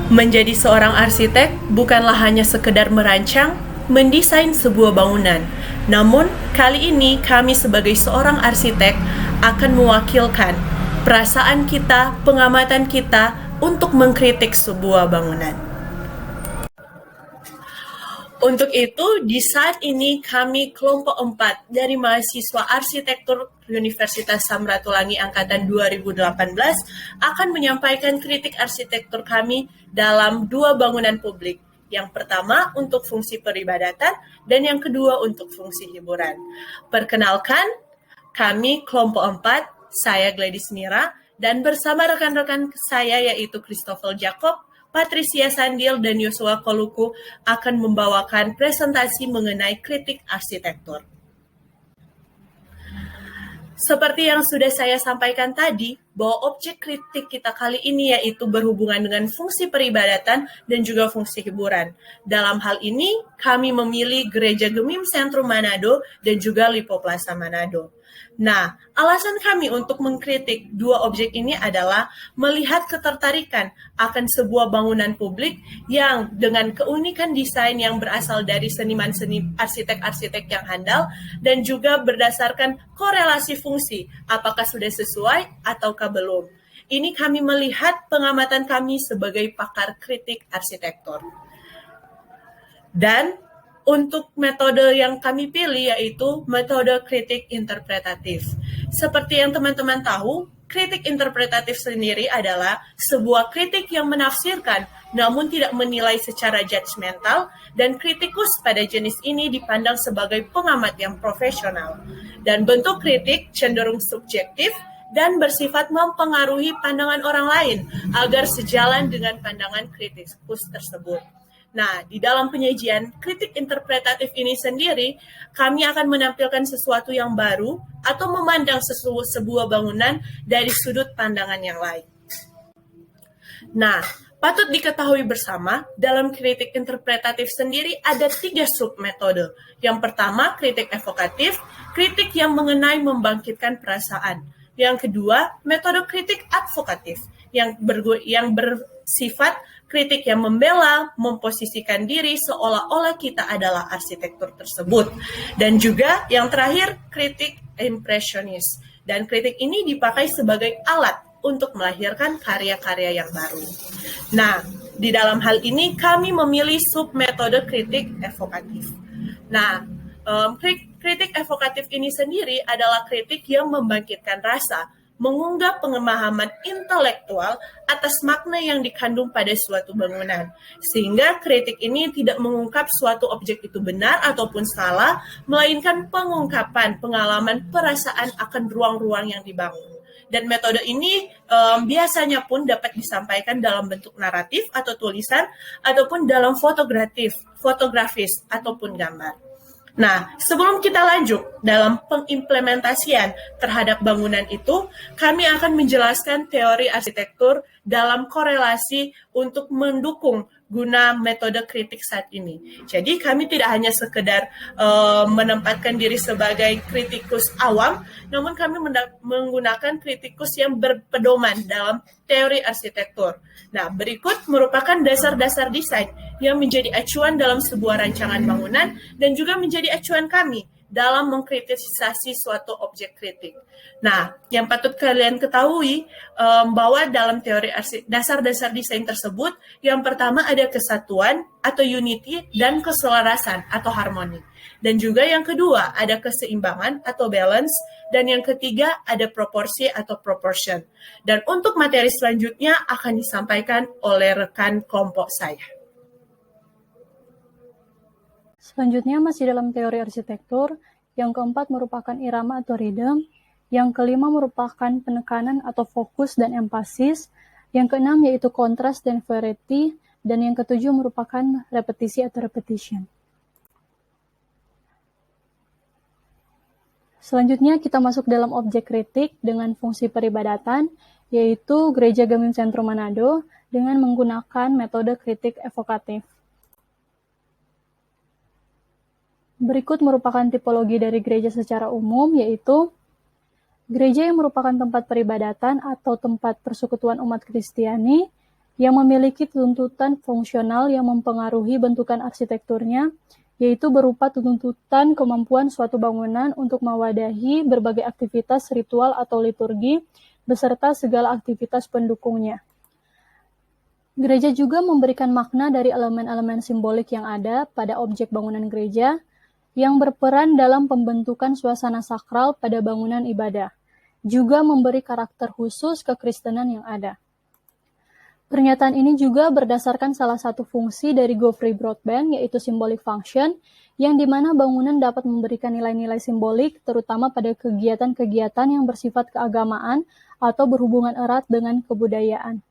Menjadi seorang arsitek bukanlah hanya sekedar merancang, mendesain sebuah bangunan. Namun, kali ini kami sebagai seorang arsitek akan mewakilkan perasaan kita, pengamatan kita untuk mengkritik sebuah bangunan. Untuk itu, di saat ini kami kelompok 4 dari mahasiswa arsitektur Universitas Samratulangi Angkatan 2018 akan menyampaikan kritik arsitektur kami dalam 2 bangunan publik. Yang pertama untuk fungsi peribadatan dan yang kedua untuk fungsi hiburan. Perkenalkan, kami kelompok 4, saya Gladys Mira, dan bersama rekan-rekan saya yaitu Christopher Jacob, Patricia Sandil, dan Yosua Koluku akan membawakan presentasi mengenai kritik arsitektur. Seperti yang sudah saya sampaikan tadi, bahwa objek kritik kita kali ini yaitu berhubungan dengan fungsi peribadatan dan juga fungsi hiburan. Dalam hal ini, kami memilih Gereja Gemim Sentrum Manado dan juga Lipo Plaza Manado. Nah, alasan kami untuk mengkritik 2 objek ini adalah melihat ketertarikan akan sebuah bangunan publik yang dengan keunikan desain yang berasal dari seniman-seni arsitek-arsitek yang handal dan juga berdasarkan korelasi fungsi, apakah sudah sesuai ataukah belum. Ini kami melihat pengamatan kami sebagai pakar kritik arsitektur. Dan untuk metode yang kami pilih yaitu metode kritik interpretatif. Seperti yang teman-teman tahu, kritik interpretatif sendiri adalah sebuah kritik yang menafsirkan namun tidak menilai secara judgmental, dan kritikus pada jenis ini dipandang sebagai pengamat yang profesional. Dan bentuk kritik cenderung subjektif dan bersifat mempengaruhi pandangan orang lain agar sejalan dengan pandangan kritikus tersebut. Nah, di dalam penyajian kritik interpretatif ini sendiri, kami akan menampilkan sesuatu yang baru atau memandang sebuah bangunan dari sudut pandangan yang lain. Nah, patut diketahui bersama, dalam kritik interpretatif sendiri ada 3 submetode. Yang pertama, kritik evokatif, kritik yang mengenai membangkitkan perasaan. Yang kedua, metode kritik advokatif, yang bersifat kritik yang membela, memposisikan diri seolah-olah kita adalah arsitektur tersebut. Dan juga yang terakhir, kritik impresionis. Dan kritik ini dipakai sebagai alat untuk melahirkan karya-karya yang baru. Nah, di dalam hal ini kami memilih submetode kritik evokatif. Nah, kritik evokatif ini sendiri adalah kritik yang membangkitkan rasa, mengunggah pemahaman intelektual atas makna yang dikandung pada suatu bangunan. Sehingga kritik ini tidak mengungkap suatu objek itu benar ataupun salah, melainkan pengungkapan pengalaman perasaan akan ruang-ruang yang dibangun. Dan metode ini biasanya pun dapat disampaikan dalam bentuk naratif atau tulisan, ataupun dalam fotografis ataupun gambar. Nah, sebelum kita lanjut dalam pengimplementasian terhadap bangunan itu, kami akan menjelaskan teori arsitektur dalam korelasi untuk mendukung guna metode kritik saat ini. Jadi kami tidak hanya sekedar menempatkan diri sebagai kritikus awam, namun kami menggunakan kritikus yang berpedoman dalam teori arsitektur. Nah, berikut merupakan dasar-dasar desain yang menjadi acuan dalam sebuah rancangan bangunan dan juga menjadi acuan kami dalam mengkritisasi suatu objek kritik. Nah, yang patut kalian ketahui bahwa dalam teori dasar-dasar desain tersebut, yang pertama ada kesatuan atau unity dan keselarasan atau harmoni. Dan juga yang kedua ada keseimbangan atau balance, dan yang ketiga ada proporsi atau proportion. Dan untuk materi selanjutnya akan disampaikan oleh rekan kelompok saya. Selanjutnya masih dalam teori arsitektur, yang keempat merupakan irama atau rhythm, yang kelima merupakan penekanan atau fokus dan empasis, yang keenam yaitu kontras dan variety, dan yang ketujuh merupakan repetisi atau repetition. Selanjutnya kita masuk dalam objek kritik dengan fungsi peribadatan, yaitu Gereja Gemim Sentrum Manado dengan menggunakan metode kritik evokatif. Berikut merupakan tipologi dari gereja secara umum, yaitu gereja yang merupakan tempat peribadatan atau tempat persekutuan umat Kristiani yang memiliki tuntutan fungsional yang mempengaruhi bentukan arsitekturnya, yaitu berupa tuntutan kemampuan suatu bangunan untuk mewadahi berbagai aktivitas ritual atau liturgi, beserta segala aktivitas pendukungnya. Gereja juga memberikan makna dari elemen-elemen simbolik yang ada pada objek bangunan gereja, yang berperan dalam pembentukan suasana sakral pada bangunan ibadah, juga memberi karakter khusus kekristenan yang ada. Pernyataan ini juga berdasarkan salah satu fungsi dari Geoffrey Broadbent, yaitu symbolic function, yang dimana bangunan dapat memberikan nilai-nilai simbolik, terutama pada kegiatan-kegiatan yang bersifat keagamaan atau berhubungan erat dengan kebudayaan.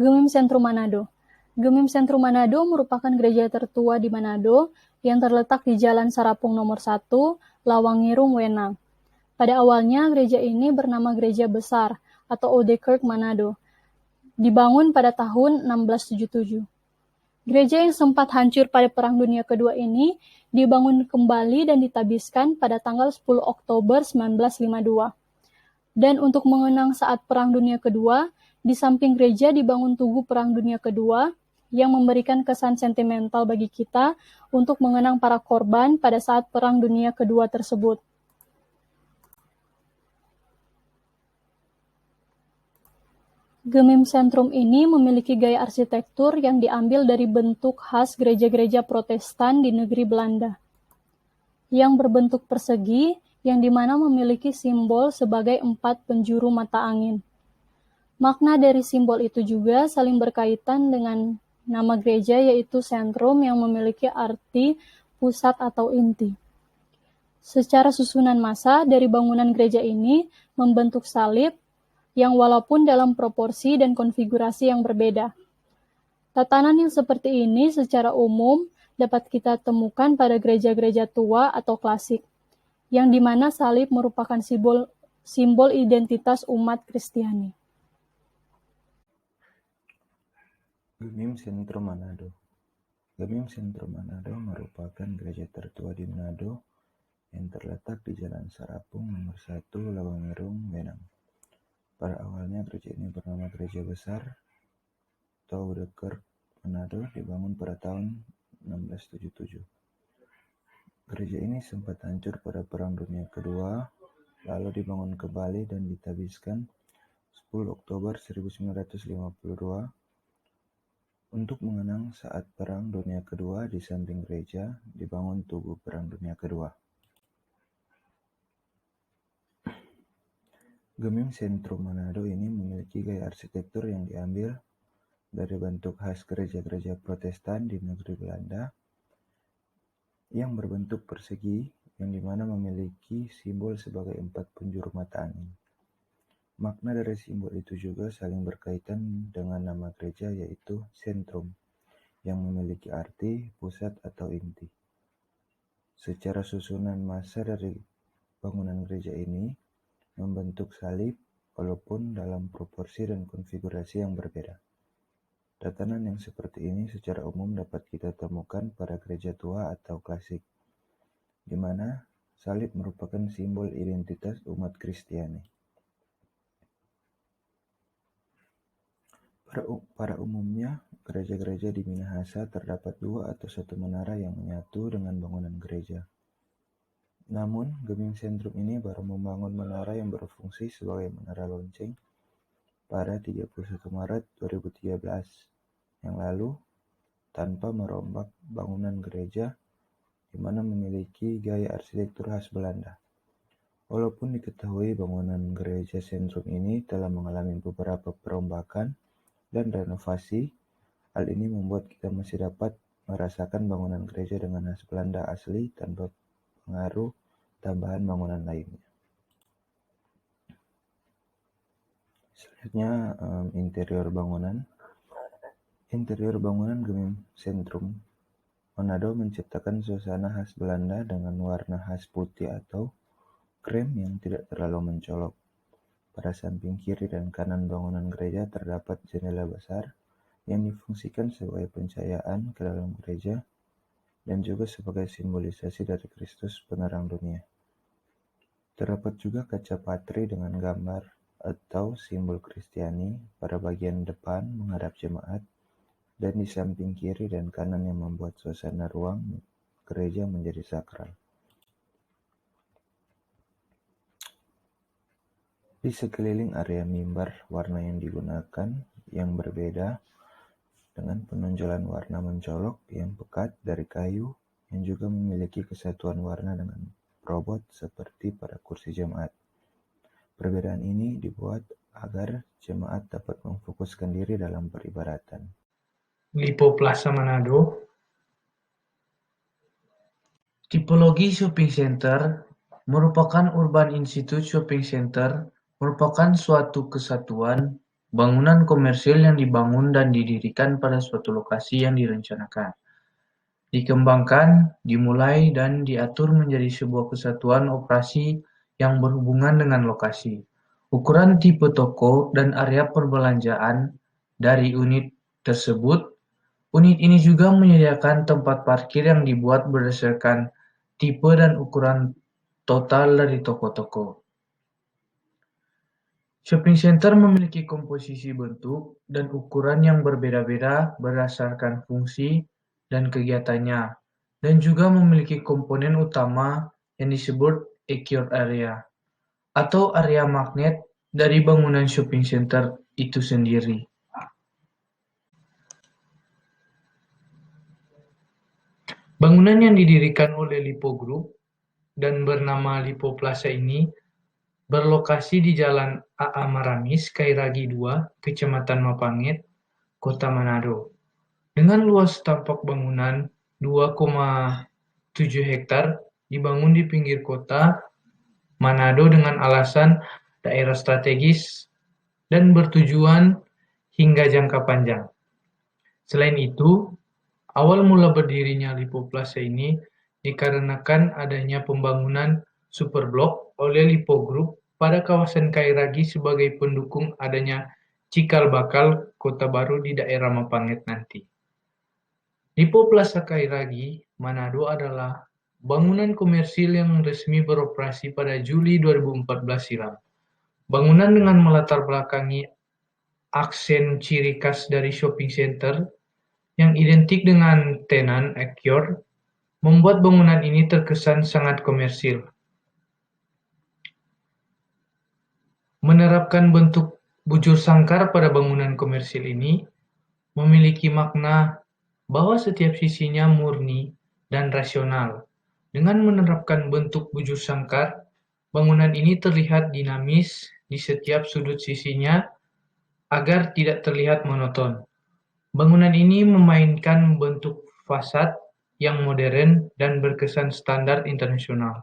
Gemim Sentrum Manado. Gemim Sentrum Manado merupakan gereja tertua di Manado yang terletak di Jalan Sarapung nomor 1, Lawangirung, Wenang. Pada awalnya, gereja ini bernama Gereja Besar atau Oude Kerk Manado, dibangun pada tahun 1677. Gereja yang sempat hancur pada Perang Dunia Kedua ini dibangun kembali dan ditabiskan pada tanggal 10 Oktober 1952. Dan untuk mengenang saat Perang Dunia Kedua, di samping gereja dibangun tugu Perang Dunia Kedua yang memberikan kesan sentimental bagi kita untuk mengenang para korban pada saat Perang Dunia Kedua tersebut. Gemim Sentrum ini memiliki gaya arsitektur yang diambil dari bentuk khas gereja-gereja Protestan di negeri Belanda, yang berbentuk persegi, yang dimana memiliki simbol sebagai 4 penjuru mata angin. Makna dari simbol itu juga saling berkaitan dengan nama gereja, yaitu sentrum, yang memiliki arti pusat atau inti. Secara susunan massa dari bangunan gereja ini membentuk salib, yang walaupun dalam proporsi dan konfigurasi yang berbeda. Tatanan yang seperti ini secara umum dapat kita temukan pada gereja-gereja tua atau klasik, yang dimana salib merupakan simbol identitas umat Kristiani. Gemim Sentrum Manado. Gemim Sentrum Manado merupakan gereja tertua di Manado yang terletak di Jalan Sarapung nomor 1, Lawangirung, Wenang. Pada awalnya gereja ini bernama Gereja Besar atau Oude Kerk Manado, dibangun pada tahun 1677. Gereja ini sempat hancur pada Perang Dunia Kedua, lalu dibangun kembali dan ditabiskan 10 Oktober 1952 untuk mengenang saat Perang Dunia Kedua. Di samping gereja dibangun tugu Perang Dunia Kedua. Gemim Sentrum Manado ini memiliki gaya arsitektur yang diambil dari bentuk khas gereja-gereja Protestan di negeri Belanda yang berbentuk persegi, yang dimana memiliki simbol sebagai 4 penjuru mata angin. Makna dari simbol itu juga saling berkaitan dengan nama gereja, yaitu sentrum, yang memiliki arti pusat atau inti. Secara susunan massa dari bangunan gereja ini membentuk salib, walaupun dalam proporsi dan konfigurasi yang berbeda. Tatanan yang seperti ini secara umum dapat kita temukan pada gereja tua atau klasik, di mana salib merupakan simbol identitas umat Kristiani. Pada umumnya, gereja-gereja di Minahasa terdapat 2 atau 1 menara yang menyatu dengan bangunan gereja. Namun, Gemim Sentrum ini baru membangun menara yang berfungsi sebagai menara lonceng pada 31 Maret 2013 yang lalu, tanpa merombak bangunan gereja di mana memiliki gaya arsitektur khas Belanda. Walaupun diketahui bangunan gereja sentrum ini telah mengalami beberapa perombakan dan renovasi, hal ini membuat kita masih dapat merasakan bangunan gereja dengan khas Belanda asli tanpa pengaruh tambahan bangunan lainnya. Selanjutnya, interior bangunan. Interior bangunan Gemim Sentrum Manado menciptakan suasana khas Belanda dengan warna khas putih atau krem yang tidak terlalu mencolok. Pada samping kiri dan kanan bangunan gereja terdapat jendela besar yang difungsikan sebagai pencahayaan ke dalam gereja dan juga sebagai simbolisasi dari Kristus penerang dunia. Terdapat juga kaca patri dengan gambar atau simbol Kristiani pada bagian depan menghadap jemaat dan di samping kiri dan kanan yang membuat suasana ruang gereja menjadi sakral. Di sekeliling area mimbar, warna yang digunakan yang berbeda dengan penonjolan warna mencolok yang pekat dari kayu yang juga memiliki kesatuan warna dengan robot seperti pada kursi jemaat. Perbedaan ini dibuat agar jemaat dapat memfokuskan diri dalam peribadatan. Lipo Plaza Manado. Tipologi shopping center merupakan urban institute shopping center merupakan suatu kesatuan bangunan komersil yang dibangun dan didirikan pada suatu lokasi yang direncanakan, dikembangkan, dimulai, dan diatur menjadi sebuah kesatuan operasi yang berhubungan dengan lokasi, ukuran tipe toko, dan area perbelanjaan dari unit tersebut. Unit ini juga menyediakan tempat parkir yang dibuat berdasarkan tipe dan ukuran total dari toko-toko. Shopping center memiliki komposisi bentuk dan ukuran yang berbeda-beda berdasarkan fungsi dan kegiatannya, dan juga memiliki komponen utama yang disebut acure area, atau area magnet dari bangunan shopping center itu sendiri. Bangunan yang didirikan oleh Lipo Group dan bernama Lipo Plaza ini berlokasi di Jalan A.A. Maramis, Kairagi 2, Kecamatan Mapangit, Kota Manado. Dengan luas tampak bangunan 2,7 hektar dibangun di pinggir kota Manado dengan alasan daerah strategis dan bertujuan hingga jangka panjang. Selain itu, awal mula berdirinya Lipo Plaza ini dikarenakan adanya pembangunan superblok oleh Lipo Group pada kawasan Kairagi sebagai pendukung adanya cikal bakal kota baru di daerah Mapangit nanti. Lipo Plaza Kairagi, Manado adalah bangunan komersil yang resmi beroperasi pada Juli 2014 silam. Bangunan dengan melatar belakangi aksen ciri khas dari shopping center yang identik dengan tenan acure, membuat bangunan ini terkesan sangat komersil. Menerapkan bentuk bujur sangkar pada bangunan komersil ini memiliki makna bahwa setiap sisinya murni dan rasional. Dengan menerapkan bentuk bujur sangkar, bangunan ini terlihat dinamis di setiap sudut sisinya agar tidak terlihat monoton. Bangunan ini memainkan bentuk fasad yang modern dan berkesan standar internasional.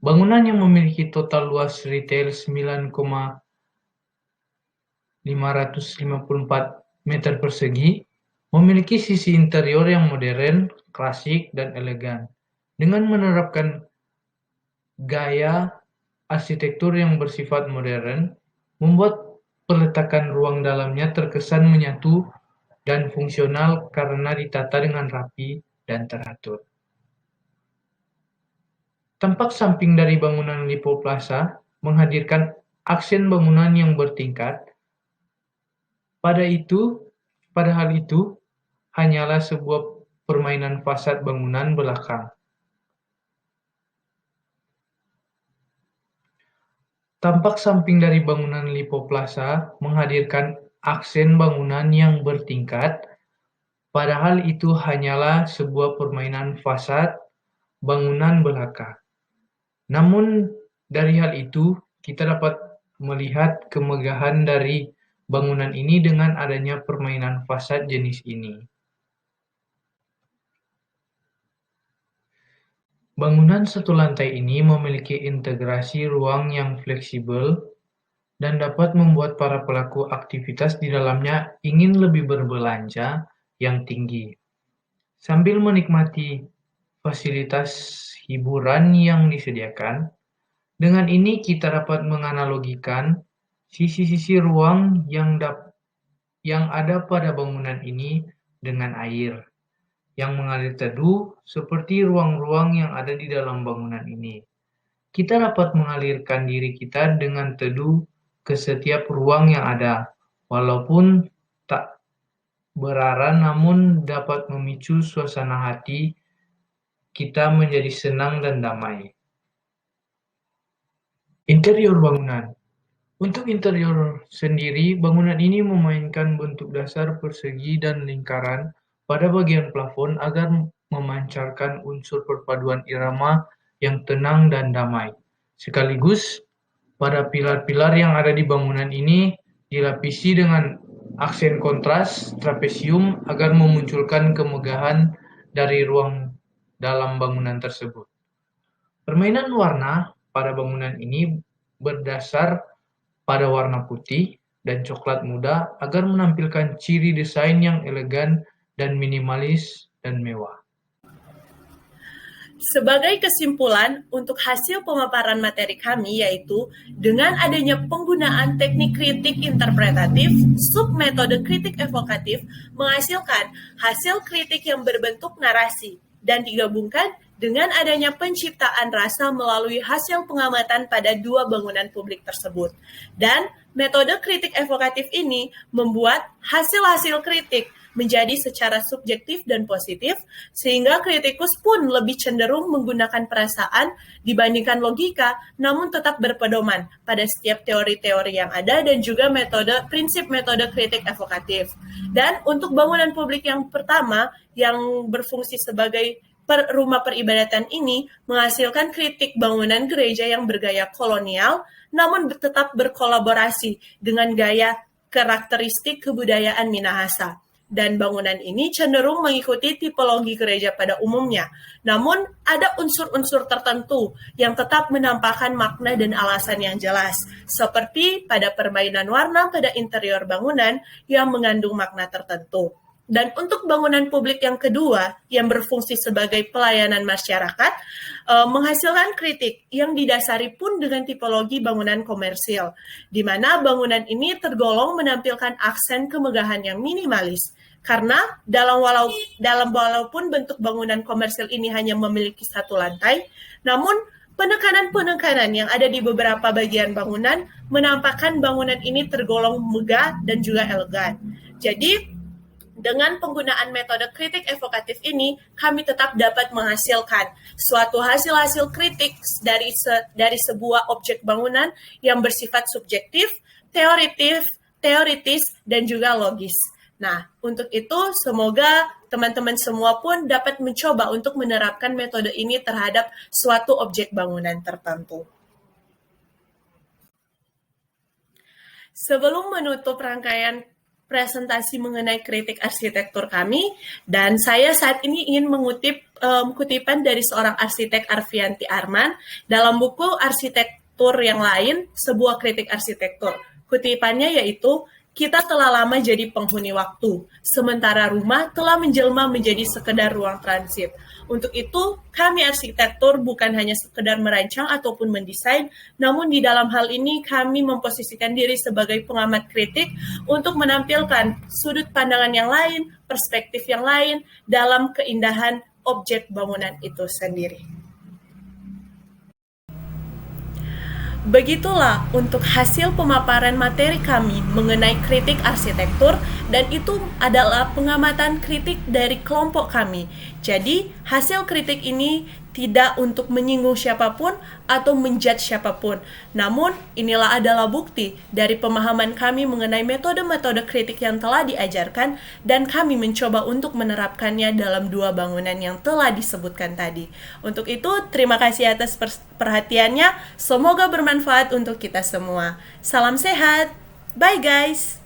Bangunan yang memiliki total luas retail 9,554 meter persegi memiliki sisi interior yang modern, klasik, dan elegan. Dengan menerapkan gaya arsitektur yang bersifat modern, membuat peletakan ruang dalamnya terkesan menyatu dan fungsional karena ditata dengan rapi dan teratur. Tampak samping dari bangunan Lipo Plaza menghadirkan aksen bangunan yang bertingkat. Pada hal itu hanyalah sebuah permainan fasad bangunan belakang. Tampak samping dari bangunan Lipo Plaza menghadirkan aksen bangunan yang bertingkat, padahal itu hanyalah sebuah permainan fasad bangunan belaka. Namun, dari hal itu, kita dapat melihat kemegahan dari bangunan ini dengan adanya permainan fasad jenis ini. Bangunan satu lantai ini memiliki integrasi ruang yang fleksibel dan dapat membuat para pelaku aktivitas di dalamnya ingin lebih berbelanja yang tinggi, sambil menikmati fasilitas hiburan yang disediakan. Dengan ini kita dapat menganalogikan sisi-sisi ruang yang ada pada bangunan ini dengan air yang mengalir teduh seperti ruang-ruang yang ada di dalam bangunan ini. Kita dapat mengalirkan diri kita dengan teduh ke setiap ruang yang ada, walaupun tak berarah namun dapat memicu suasana hati kita menjadi senang dan damai. Interior bangunan. Untuk interior sendiri, bangunan ini memainkan bentuk dasar persegi dan lingkaran pada bagian plafon agar memancarkan unsur perpaduan irama yang tenang dan damai. Sekaligus, pada pilar-pilar yang ada di bangunan ini dilapisi dengan aksen kontras trapesium agar memunculkan kemegahan dari ruang dalam bangunan tersebut. Permainan warna pada bangunan ini berdasar pada warna putih dan coklat muda agar menampilkan ciri desain yang elegan dan minimalis dan mewah. Sebagai kesimpulan, untuk hasil pemaparan materi kami yaitu dengan adanya penggunaan teknik kritik interpretatif, submetode kritik evokatif menghasilkan hasil kritik yang berbentuk narasi dan digabungkan dengan adanya penciptaan rasa melalui hasil pengamatan pada dua bangunan publik tersebut. Dan metode kritik evokatif ini membuat hasil-hasil kritik menjadi secara subjektif dan positif, sehingga kritikus pun lebih cenderung menggunakan perasaan dibandingkan logika, namun tetap berpedoman pada setiap teori-teori yang ada dan juga prinsip metode kritik evokatif. Dan untuk bangunan publik yang pertama, yang berfungsi sebagai rumah peribadatan ini, menghasilkan kritik bangunan gereja yang bergaya kolonial, namun tetap berkolaborasi dengan gaya karakteristik kebudayaan Minahasa. Dan bangunan ini cenderung mengikuti tipologi gereja pada umumnya. Namun, ada unsur-unsur tertentu yang tetap menampakkan makna dan alasan yang jelas, seperti pada permainan warna pada interior bangunan yang mengandung makna tertentu. Dan untuk bangunan publik yang kedua, yang berfungsi sebagai pelayanan masyarakat, menghasilkan kritik yang didasari pun dengan tipologi bangunan komersil, di mana bangunan ini tergolong menampilkan aksen kemegahan yang minimalis. Karena walaupun bentuk bangunan komersil ini hanya memiliki satu lantai, namun penekanan-penekanan yang ada di beberapa bagian bangunan menampakkan bangunan ini tergolong megah dan juga elegan. Jadi, dengan penggunaan metode kritik evokatif ini, kami tetap dapat menghasilkan suatu hasil-hasil kritik dari sebuah objek bangunan yang bersifat subjektif, teoritis, dan juga logis. Nah, untuk itu semoga teman-teman semua pun dapat mencoba untuk menerapkan metode ini terhadap suatu objek bangunan tertentu. Sebelum menutup rangkaian presentasi mengenai kritik arsitektur kami, dan saya saat ini ingin mengutip kutipan dari seorang arsitek Arfianti Arman dalam buku Arsitektur yang Lain, sebuah kritik arsitektur. Kutipannya yaitu, "Kita telah lama jadi penghuni waktu, sementara rumah telah menjelma menjadi sekedar ruang transit. Untuk itu, kami arsitektur bukan hanya sekedar merancang ataupun mendesain, namun di dalam hal ini kami memposisikan diri sebagai pengamat kritik untuk menampilkan sudut pandangan yang lain, perspektif yang lain dalam keindahan objek bangunan itu sendiri." Begitulah untuk hasil pemaparan materi kami mengenai kritik arsitektur, dan itu adalah pengamatan kritik dari kelompok kami. Jadi, hasil kritik ini tidak untuk menyinggung siapapun atau menjudge siapapun. Namun, inilah adalah bukti dari pemahaman kami mengenai metode-metode kritik yang telah diajarkan, dan kami mencoba untuk menerapkannya dalam dua bangunan yang telah disebutkan tadi. Untuk itu, terima kasih atas perhatiannya. Semoga bermanfaat untuk kita semua. Salam sehat. Bye guys.